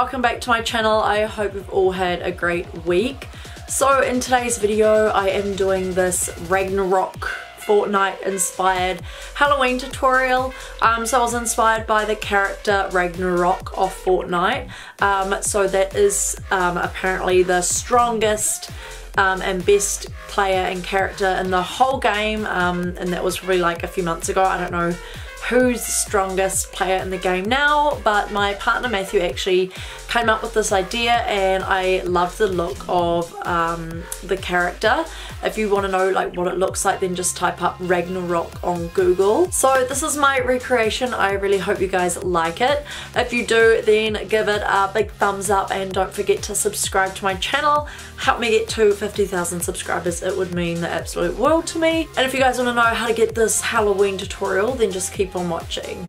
welcome back to my channel. I hope you've all had a great week. So in today's video I am doing this Ragnarok Fortnite inspired Halloween tutorial. So I was inspired by the character Ragnarok of Fortnite. So that is apparently the strongest and best player and character in the whole game, and that was probably like a few months ago. I don't know who's the strongest player in the game now, but my partner Matthew actually came up with this idea and I loved the look of the character. If you want to know like what it looks like, then just type up Ragnarok on Google. So this is my recreation. I really hope you guys like it. If you do, then give it a big thumbs up and don't forget to subscribe to my channel. Help me get to 50,000 subscribers. It would mean the absolute world to me. And if you guys want to know how to get this Halloween tutorial, then just keep on watching.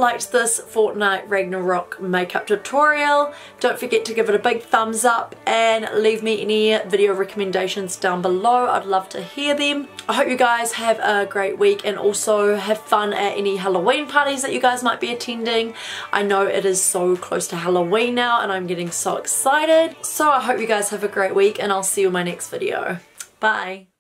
liked this Fortnite Ragnarok makeup tutorial, don't forget to give it a big thumbs up and leave me any video recommendations down below. I'd love to hear them. I hope you guys have a great week and also have fun at any Halloween parties that you guys might be attending. I know it is so close to Halloween now and I'm getting so excited. So I hope you guys have a great week and I'll see you in my next video. Bye.